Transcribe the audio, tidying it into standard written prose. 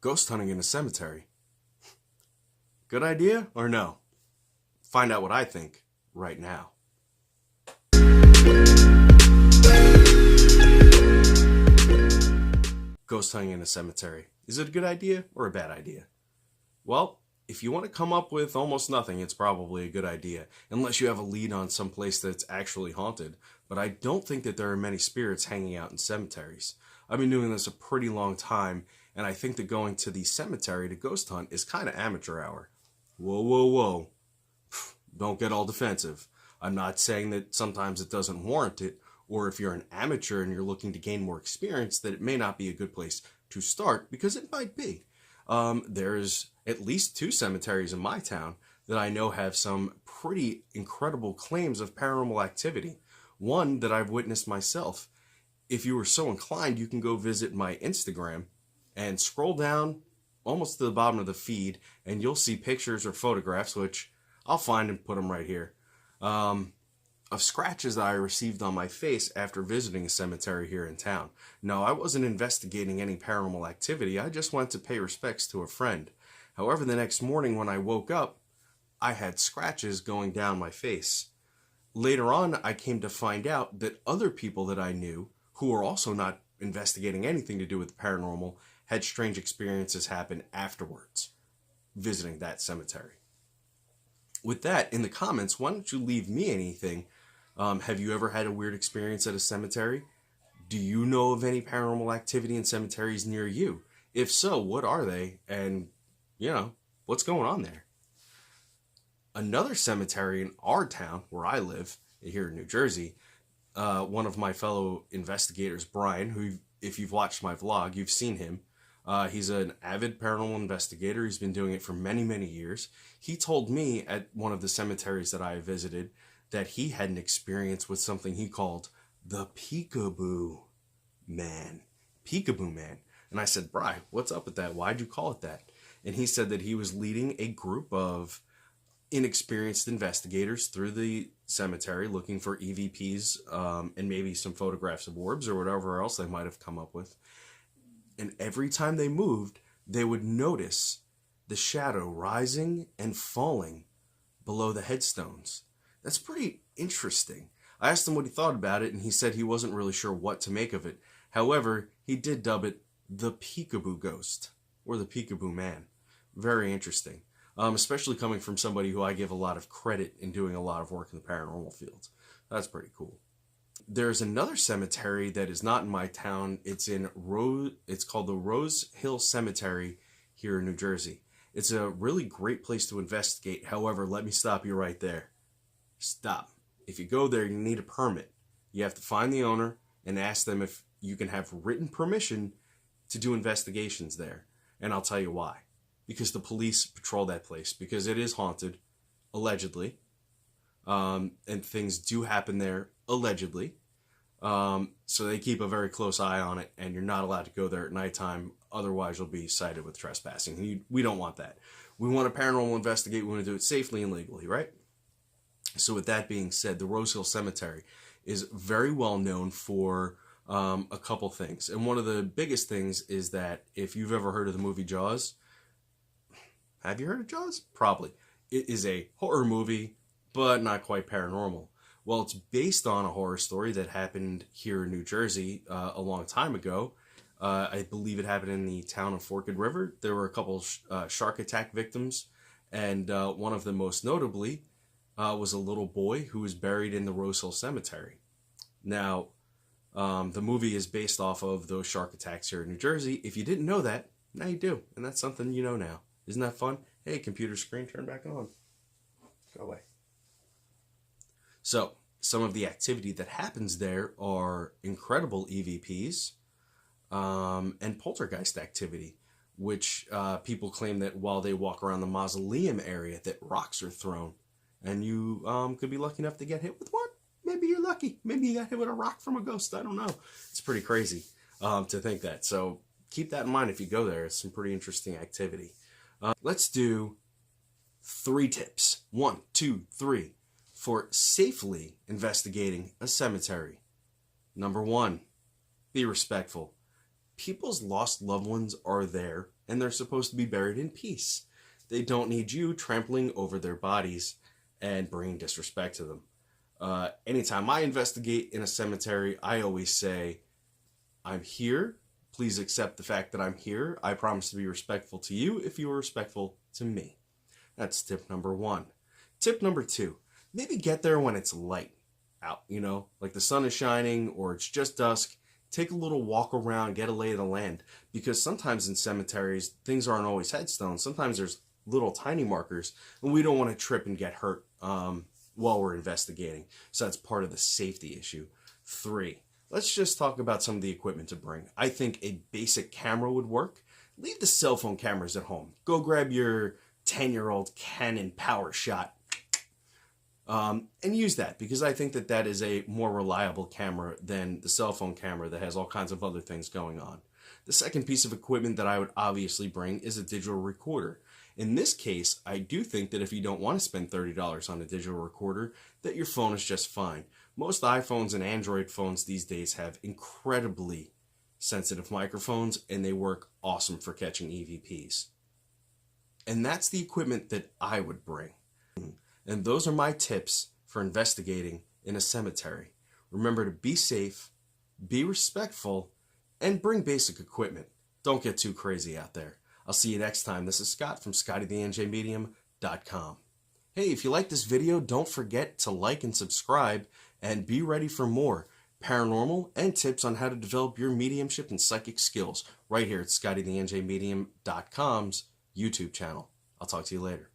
Ghost hunting in a cemetery. Good idea or no? Find out what I think right now. Ghost hunting in a cemetery. Is it a good idea or a bad idea? Well, if you want to come up with almost nothing, it's probably a good idea, unless you have a lead on some place that's actually haunted. But I don't think that there are many spirits hanging out in cemeteries. I've been doing this a pretty long time, and I think that going to the cemetery to ghost hunt is kind of amateur hour. Whoa, whoa, whoa. Don't get all defensive. I'm not saying that sometimes it doesn't warrant it, or if you're an amateur and you're looking to gain more experience, that it may not be a good place to start, because it might be. There's at least 2 cemeteries in my town that I know have some pretty incredible claims of paranormal activity. One that I've witnessed myself. If you were so inclined, you can go visit my Instagram and scroll down almost to the bottom of the feed, and you'll see pictures or photographs, which I'll find and put them right here, of scratches that I received on my face after visiting a cemetery here in town. No, I wasn't investigating any paranormal activity. I just went to pay respects to a friend. However, the next morning when I woke up, I had scratches going down my face. Later on, I came to find out that other people that I knew, who were also not investigating anything to do with the paranormal, had strange experiences happen afterwards, visiting that cemetery. With that, in the comments, why don't you leave me anything? Have you ever had a weird experience at a cemetery? Do you know of any paranormal activity in cemeteries near you? If so, what are they? And, what's going on there? Another cemetery in our town, where I live, here in New Jersey, one of my fellow investigators, Brian, who, if you've watched my vlog, you've seen him. He's an avid paranormal investigator. He's been doing it for many, many years. He told me at one of the cemeteries that I visited that he had an experience with something he called the Peekaboo Man. Peekaboo Man. And I said, Bri, what's up with that? Why'd you call it that? And he said that he was leading a group of inexperienced investigators through the cemetery looking for EVPs and maybe some photographs of orbs or whatever else they might have come up with. And every time they moved, they would notice the shadow rising and falling below the headstones. That's pretty interesting. I asked him what he thought about it, and he said he wasn't really sure what to make of it. However, he did dub it the Peekaboo Ghost, or the Peekaboo Man. Very interesting. Especially coming from somebody who I give a lot of credit in doing a lot of work in the paranormal field. That's pretty cool. There's another cemetery that is not in my town. It's called the Rose Hill Cemetery here in New Jersey. It's a really great place to investigate. However, let me stop you right there. Stop. If you go there, you need a permit. You have to find the owner and ask them if you can have written permission to do investigations there. And I'll tell you why. Because the police patrol that place. Because it is haunted, allegedly. And things do happen there, allegedly. So they keep a very close eye on it, and you're not allowed to go there at nighttime. Otherwise, you'll be cited with trespassing. We don't want that. We want to paranormal investigate. We want to do it safely and legally, right? So with that being said, the Rose Hill Cemetery is very well known for a couple things. And one of the biggest things is that if you've ever heard of the movie Jaws, have you heard of Jaws? Probably. It is a horror movie, but not quite paranormal. Well, it's based on a horror story that happened here in New Jersey a long time ago. I believe it happened in the town of Forked River. There were a couple shark attack victims, and one of them most notably was a little boy who was buried in the Rose Hill Cemetery. Now, the movie is based off of those shark attacks here in New Jersey. If you didn't know that, now you do, and that's something you know now. Isn't that fun? Hey, computer screen, turn back on. Go away. So, some of the activity that happens there are incredible EVPs and poltergeist activity, which people claim that while they walk around the mausoleum area, that rocks are thrown, and you could be lucky enough to get hit with one. Maybe you're lucky. Maybe you got hit with a rock from a ghost. I don't know. It's pretty crazy to think that. So keep that in mind if you go there. It's some pretty interesting activity. Let's do 3 tips. 1, 2, 3. For safely investigating a cemetery. Number 1, be respectful. People's lost loved ones are there, and they're supposed to be buried in peace. They don't need you trampling over their bodies and bringing disrespect to them. Anytime I investigate in a cemetery, I always say, I'm here. Please accept the fact that I'm here. I promise to be respectful to you if you are respectful to me. That's tip number 1. Tip number 2, maybe get there when it's light out, like the sun is shining or it's just dusk. Take a little walk around, get a lay of the land, because sometimes in cemeteries, things aren't always headstones. Sometimes there's little tiny markers, and we don't want to trip and get hurt while we're investigating. So that's part of the safety issue. 3, let's just talk about some of the equipment to bring. I think a basic camera would work. Leave the cell phone cameras at home. Go grab your 10-year-old Canon PowerShot and use that, because I think that that is a more reliable camera than the cell phone camera that has all kinds of other things going on. The second piece of equipment that I would obviously bring is a digital recorder. In this case, I do think that if you don't want to spend $30 on a digital recorder, that your phone is just fine. Most iPhones and Android phones these days have incredibly sensitive microphones, and they work awesome for catching EVPs. And that's the equipment that I would bring. And those are my tips for investigating in a cemetery. Remember to be safe, be respectful, and bring basic equipment. Don't get too crazy out there. I'll see you next time. This is Scott from ScottyTheNJMedium.com. Hey, if you like this video, don't forget to like and subscribe, and be ready for more paranormal and tips on how to develop your mediumship and psychic skills right here at ScottyTheNJMedium.com's YouTube channel. I'll talk to you later.